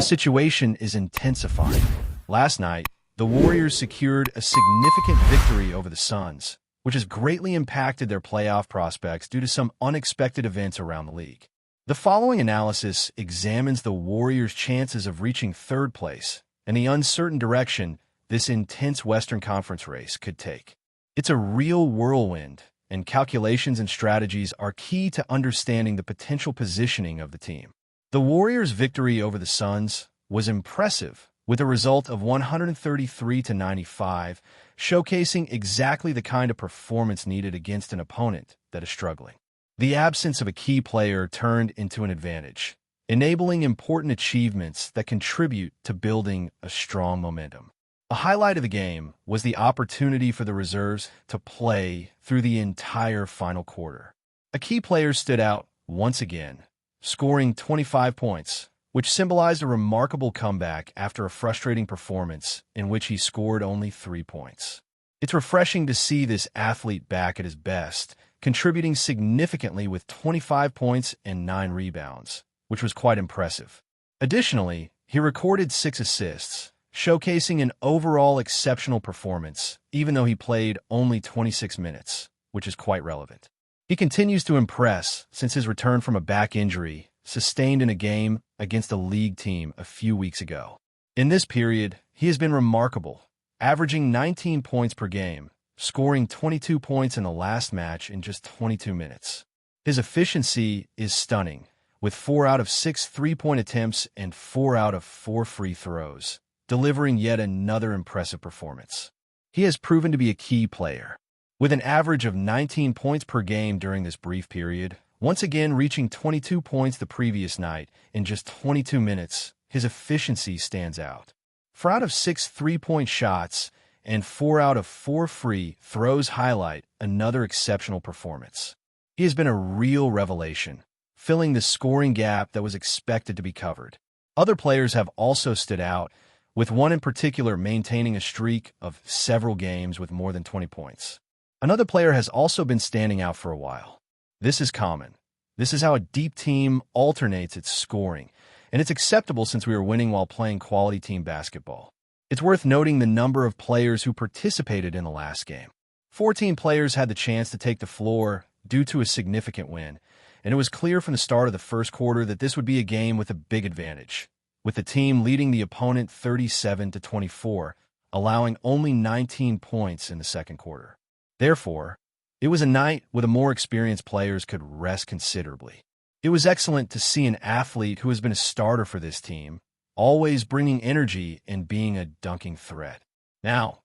The situation is intensifying. Last night, the Warriors secured a significant victory over the Suns, which has greatly impacted their playoff prospects due to some unexpected events around the league. The following analysis examines the Warriors' chances of reaching third place and the uncertain direction this intense Western Conference race could take. It's a real whirlwind, and calculations and strategies are key to understanding the potential positioning of the team. The Warriors' victory over the Suns was impressive, with a result of 133-95, showcasing exactly the kind of performance needed against an opponent that is struggling. The absence of a key player turned into an advantage, enabling important achievements that contribute to building a strong momentum. A highlight of the game was the opportunity for the reserves to play through the entire final quarter. A key player stood out once again, scoring 25 points, which symbolized a remarkable comeback after a frustrating performance in which he scored only 3 points. It's refreshing to see this athlete back at his best, contributing significantly with 25 points and 9 rebounds, which was quite impressive. Additionally, he recorded 6 assists, showcasing an overall exceptional performance, even though he played only 26 minutes, which is quite relevant. He continues to impress since his return from a back injury sustained in a game against a league team a few weeks ago. In this period, he has been remarkable, averaging 19 points per game, scoring 22 points in the last match in just 22 minutes. His efficiency is stunning, with 4 out of 6 three-point attempts and 4 out of 4 free throws, delivering yet another impressive performance. He has proven to be a key player, with an average of 19 points per game during this brief period, once again reaching 22 points the previous night in just 22 minutes. His efficiency stands out. 4 out of 6 three-point shots and 4 out of 4 free throws highlight another exceptional performance. He has been a real revelation, filling the scoring gap that was expected to be covered. Other players have also stood out, with one in particular maintaining a streak of several games with more than 20 points. Another player has also been standing out for a while. This is common. This is how a deep team alternates its scoring, and it's acceptable since we are winning while playing quality team basketball. It's worth noting the number of players who participated in the last game. 14 players had the chance to take the floor due to a significant win, and it was clear from the start of the first quarter that this would be a game with a big advantage, with the team leading the opponent 37-24, allowing only 19 points in the second quarter. Therefore, it was a night where the more experienced players could rest considerably. It was excellent to see an athlete who has been a starter for this team, always bringing energy and being a dunking threat. Now,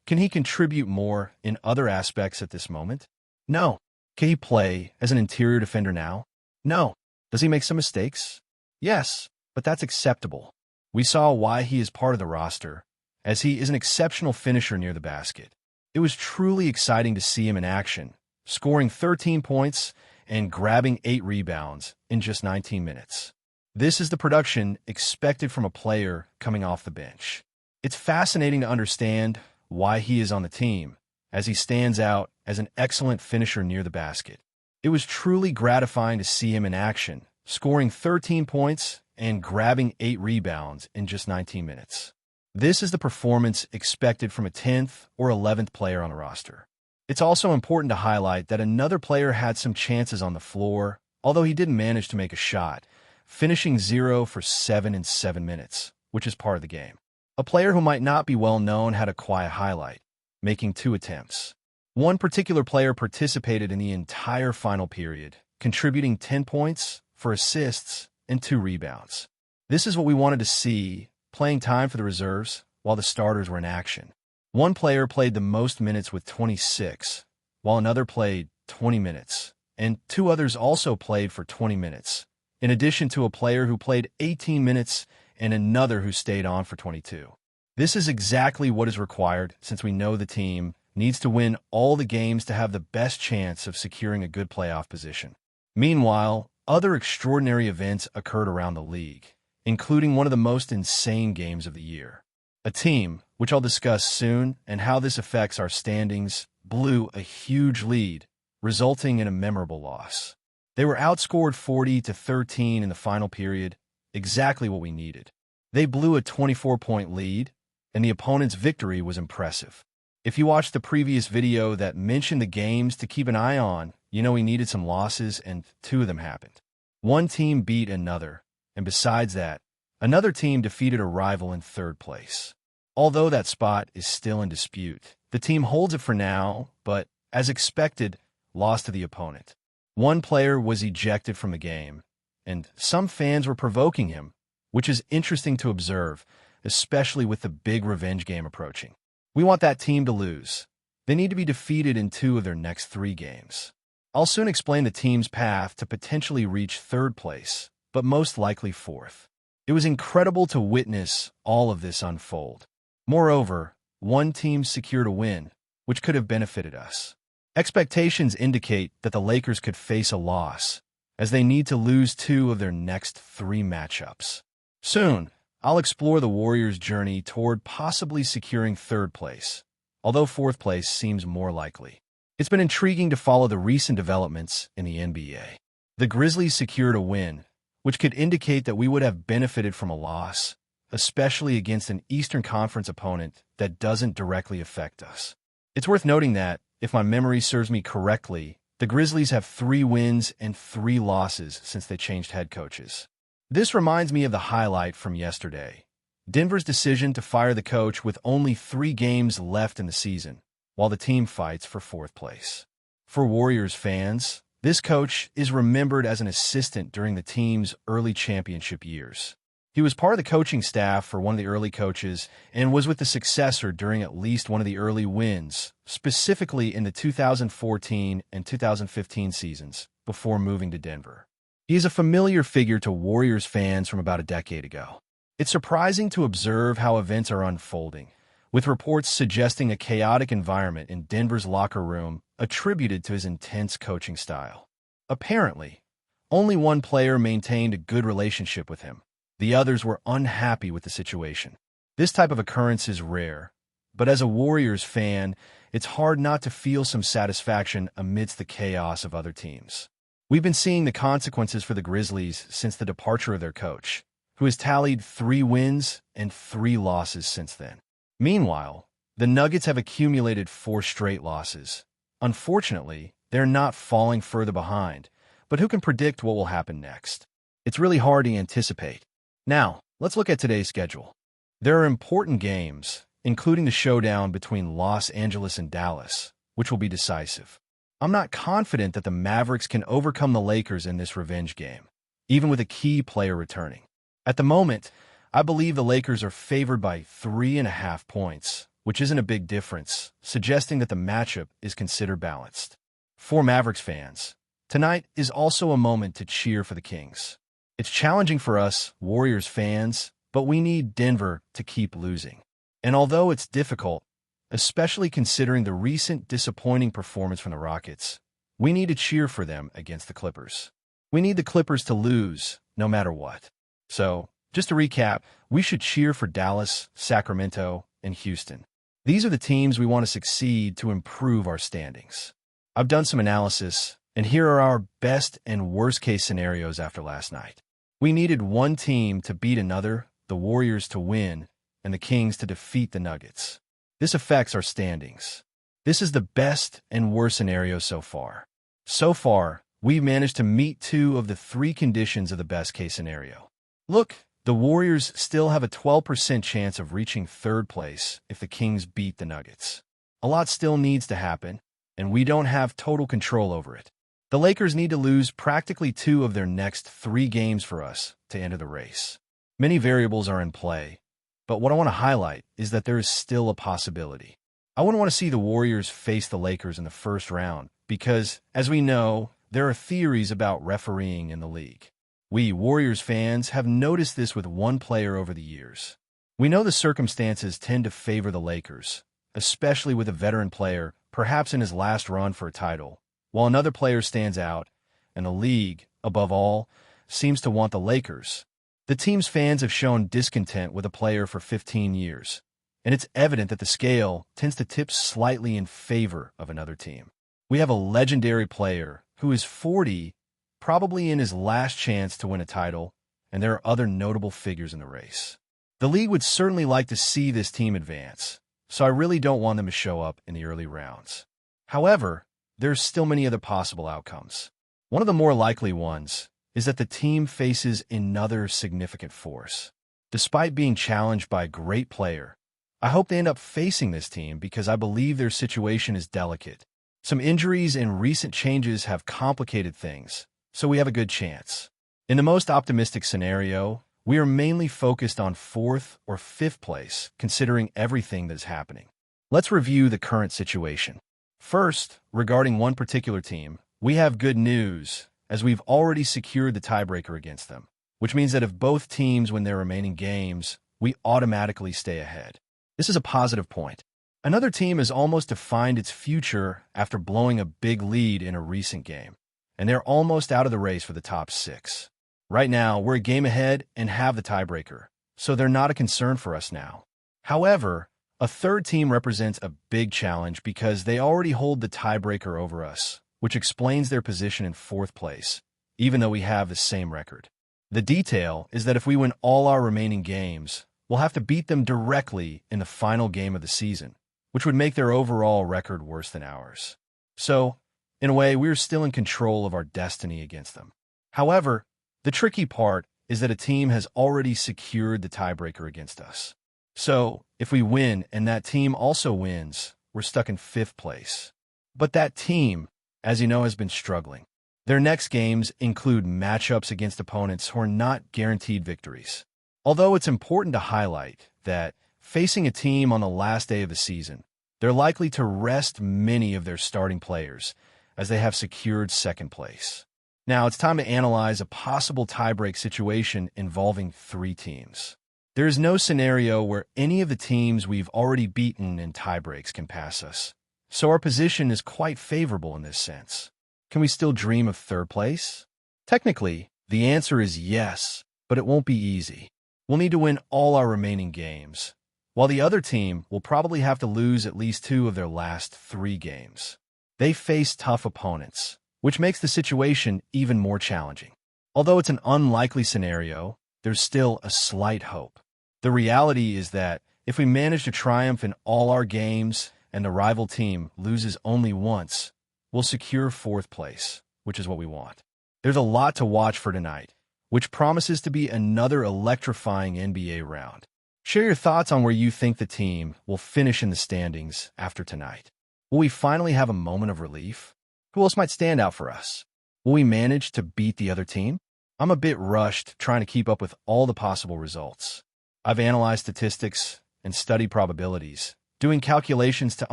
can he contribute more in other aspects at this moment? No. Can he play as an interior defender now? No. Does he make some mistakes? Yes, but that's acceptable. We saw why he is part of the roster, as he is an exceptional finisher near the basket. It was truly exciting to see him in action, scoring 13 points and grabbing 8 rebounds in just 19 minutes. This is the production expected from a player coming off the bench. It's fascinating to understand why he is on the team, as he stands out as an excellent finisher near the basket. It was truly gratifying to see him in action, scoring 13 points and grabbing 8 rebounds in just 19 minutes. This is the performance expected from a 10th or 11th player on the roster. It's also important to highlight that another player had some chances on the floor, although he didn't manage to make a shot, finishing 0 for 7 in 7 minutes, which is part of the game. A player who might not be well known had a quiet highlight, making 2 attempts. One particular player participated in the entire final period, contributing 10 points, 4 assists, and 2 rebounds. This is what we wanted to see, playing time for the reserves while the starters were in action. One player played the most minutes with 26, while another played 20 minutes, and 2 others also played for 20 minutes, in addition to a player who played 18 minutes and another who stayed on for 22. This is exactly what is required since we know the team needs to win all the games to have the best chance of securing a good playoff position. Meanwhile, other extraordinary events occurred around the league, including one of the most insane games of the year. A team, which I'll discuss soon, and how this affects our standings, blew a huge lead, resulting in a memorable loss. They were outscored 40-13 in the final period, exactly what we needed. They blew a 24-point lead, and the opponent's victory was impressive. If you watched the previous video that mentioned the games to keep an eye on, you know we needed some losses, and two of them happened. One team beat another, and besides that, another team defeated a rival in third place. Although that spot is still in dispute, the team holds it for now, but, as expected, lost to the opponent. One player was ejected from the game, and some fans were provoking him, which is interesting to observe, especially with the big revenge game approaching. We want that team to lose. They need to be defeated in 2 of their next 3 games. I'll soon explain the team's path to potentially reach third place, but most likely fourth. It was incredible to witness all of this unfold. Moreover, one team secured a win, which could have benefited us. Expectations indicate that the Lakers could face a loss, as they need to lose 2 of their next 3 matchups. Soon, I'll explore the Warriors' journey toward possibly securing third place, although fourth place seems more likely. It's been intriguing to follow the recent developments in the NBA. The Grizzlies secured a win, which could indicate that we would have benefited from a loss, especially against an Eastern Conference opponent that doesn't directly affect us. It's worth noting that, if my memory serves me correctly, the Grizzlies have 3 wins and 3 losses since they changed head coaches. This reminds me of the highlight from yesterday, Denver's decision to fire the coach with only 3 games left in the season, while the team fights for fourth place. For Warriors fans, this coach is remembered as an assistant during the team's early championship years. He was part of the coaching staff for one of the early coaches and was with the successor during at least one of the early wins, specifically in the 2014 and 2015 seasons, before moving to Denver. He is a familiar figure to Warriors fans from about a decade ago. It's surprising to observe how events are unfolding, with reports suggesting a chaotic environment in Denver's locker room attributed to his intense coaching style. Apparently, only one player maintained a good relationship with him. The others were unhappy with the situation. This type of occurrence is rare, but as a Warriors fan, it's hard not to feel some satisfaction amidst the chaos of other teams. We've been seeing the consequences for the Grizzlies since the departure of their coach, who has tallied 3 wins and 3 losses since then. Meanwhile, the Nuggets have accumulated 4 straight losses. Unfortunately, they're not falling further behind, but who can predict what will happen next? It's really hard to anticipate. Now, let's look at today's schedule. There are important games, including the showdown between Los Angeles and Dallas, which will be decisive. I'm not confident that the Mavericks can overcome the Lakers in this revenge game, even with a key player returning. At the moment, I believe the Lakers are favored by 3.5 points, which isn't a big difference, suggesting that the matchup is considered balanced. For Mavericks fans, tonight is also a moment to cheer for the Kings. It's challenging for us, Warriors fans, but we need Denver to keep losing. And although it's difficult, especially considering the recent disappointing performance from the Rockets, we need to cheer for them against the Clippers. We need the Clippers to lose, no matter what. So, just to recap, we should cheer for Dallas, Sacramento, and Houston. These are the teams we want to succeed to improve our standings. I've done some analysis, and here are our best and worst-case scenarios after last night. We needed one team to beat another, the Warriors to win, and the Kings to defeat the Nuggets. This affects our standings. This is the best and worst scenario so far. So far, we've managed to meet 2 of the 3 conditions of the best-case scenario. Look, the Warriors still have a 12% chance of reaching third place if the Kings beat the Nuggets. A lot still needs to happen, and we don't have total control over it. The Lakers need to lose practically 2 of their next 3 games for us to enter the race. Many variables are in play, but what I want to highlight is that there is still a possibility. I wouldn't want to see the Warriors face the Lakers in the first round because, as we know, there are theories about refereeing in the league. We Warriors fans have noticed this with one player over the years. We know the circumstances tend to favor the Lakers, especially with a veteran player, perhaps in his last run for a title, while another player stands out, and the league, above all, seems to want the Lakers. The team's fans have shown discontent with a player for 15 years, and it's evident that the scale tends to tip slightly in favor of another team. We have a legendary player who is 40, probably in his last chance to win a title, and there are other notable figures in the race. The league would certainly like to see this team advance, so I really don't want them to show up in the early rounds. However, there's still many other possible outcomes. One of the more likely ones is that the team faces another significant force. Despite being challenged by a great player, I hope they end up facing this team because I believe their situation is delicate. Some injuries and recent changes have complicated things, so we have a good chance. In the most optimistic scenario, we are mainly focused on 4th or 5th place, considering everything that is happening. Let's review the current situation. First, regarding one particular team, we have good news, as we've already secured the tiebreaker against them, which means that if both teams win their remaining games, we automatically stay ahead. This is a positive point. Another team has almost defined its future after blowing a big lead in a recent game, and they're almost out of the race for the top 6. Right now, we're a game ahead and have the tiebreaker, so they're not a concern for us now. However, a third team represents a big challenge because they already hold the tiebreaker over us, which explains their position in 4th place, even though we have the same record. The detail is that if we win all our remaining games, we'll have to beat them directly in the final game of the season, which would make their overall record worse than ours. So, in a way, we're still in control of our destiny against them. However, the tricky part is that a team has already secured the tiebreaker against us. So, if we win and that team also wins, we're stuck in 5th place. But that team, as you know, has been struggling. Their next games include matchups against opponents who are not guaranteed victories. Although it's important to highlight that, facing a team on the last day of the season, they're likely to rest many of their starting players, as they have secured 2nd place. Now, it's time to analyze a possible tiebreak situation involving 3 teams. There is no scenario where any of the teams we've already beaten in tiebreaks can pass us, so our position is quite favorable in this sense. Can we still dream of 3rd place? Technically, the answer is yes, but it won't be easy. We'll need to win all our remaining games, while the other team will probably have to lose at least 2 of their last 3 games. They face tough opponents, which makes the situation even more challenging. Although it's an unlikely scenario, there's still a slight hope. The reality is that if we manage to triumph in all our games and the rival team loses only once, we'll secure 4th place, which is what we want. There's a lot to watch for tonight, which promises to be another electrifying NBA round. Share your thoughts on where you think the team will finish in the standings after tonight. Will we finally have a moment of relief? Who else might stand out for us? Will we manage to beat the other team? I'm a bit rushed trying to keep up with all the possible results. I've analyzed statistics and studied probabilities, doing calculations to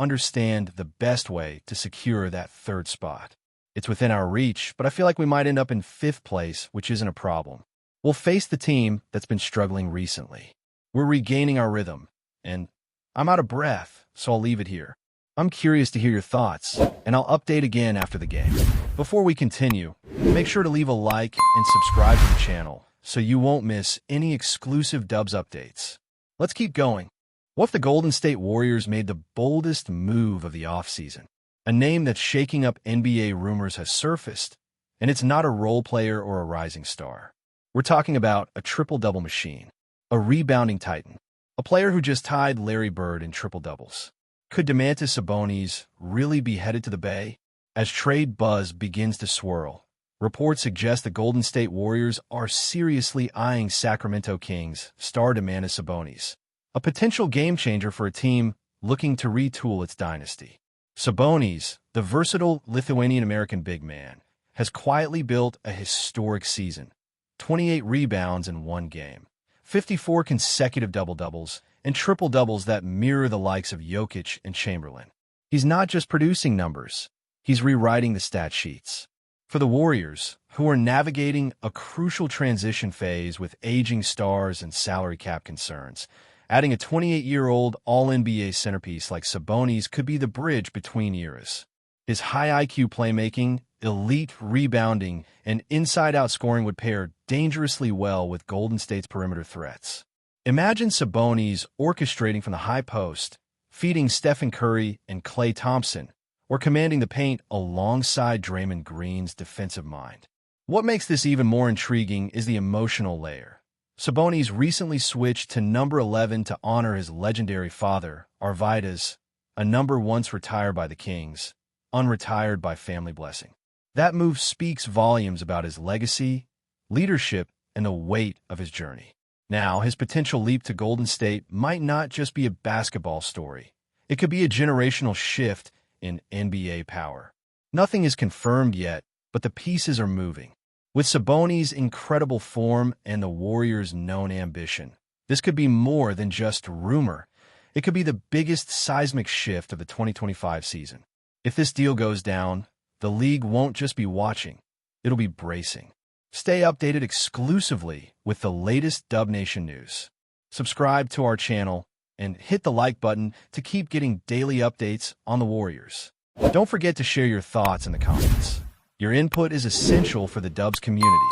understand the best way to secure that 3rd spot. It's within our reach, but I feel like we might end up in 5th place, which isn't a problem. We'll face the team that's been struggling recently. We're regaining our rhythm, and I'm out of breath, so I'll leave it here. I'm curious to hear your thoughts, and I'll update again after the game. Before we continue, make sure to leave a like and subscribe to the channel so you won't miss any exclusive Dubs updates. Let's keep going. What if the Golden State Warriors made the boldest move of the offseason? A name that's shaking up NBA rumors has surfaced, and it's not a role player or a rising star. We're talking about a triple-double machine, a rebounding titan, a player who just tied Larry Bird in triple-doubles. Could Domantas Sabonis really be headed to the Bay? As trade buzz begins to swirl, reports suggest the Golden State Warriors are seriously eyeing Sacramento Kings star Domantas Sabonis, a potential game-changer for a team looking to retool its dynasty. Sabonis, the versatile Lithuanian-American big man, has quietly built a historic season. 28 rebounds in 1 game, 54 consecutive double-doubles, and triple-doubles that mirror the likes of Jokic and Chamberlain. He's not just producing numbers, he's rewriting the stat sheets. For the Warriors, who are navigating a crucial transition phase with aging stars and salary cap concerns, adding a 28-year-old All-NBA centerpiece like Sabonis could be the bridge between eras. His high IQ playmaking, elite rebounding, and inside-out scoring would pair dangerously well with Golden State's perimeter threats. Imagine Sabonis orchestrating from the high post, feeding Stephen Curry and Klay Thompson, or commanding the paint alongside Draymond Green's defensive mind. What makes this even more intriguing is the emotional layer. Sabonis recently switched to number 11 to honor his legendary father, Arvydas, a number once retired by the Kings, unretired by family blessing. That move speaks volumes about his legacy, leadership, and the weight of his journey. Now, his potential leap to Golden State might not just be a basketball story. It could be a generational shift in NBA power. Nothing is confirmed yet, but the pieces are moving. With Sabonis' incredible form and the Warriors' known ambition, this could be more than just rumor. It could be the biggest seismic shift of the 2025 season. If this deal goes down, the league won't just be watching, it'll be bracing. Stay updated exclusively with the latest Dub Nation news. Subscribe to our channel and hit the like button to keep getting daily updates on the Warriors. Don't forget to share your thoughts in the comments. Your input is essential for the Dubs community.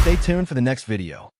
Stay tuned for the next video.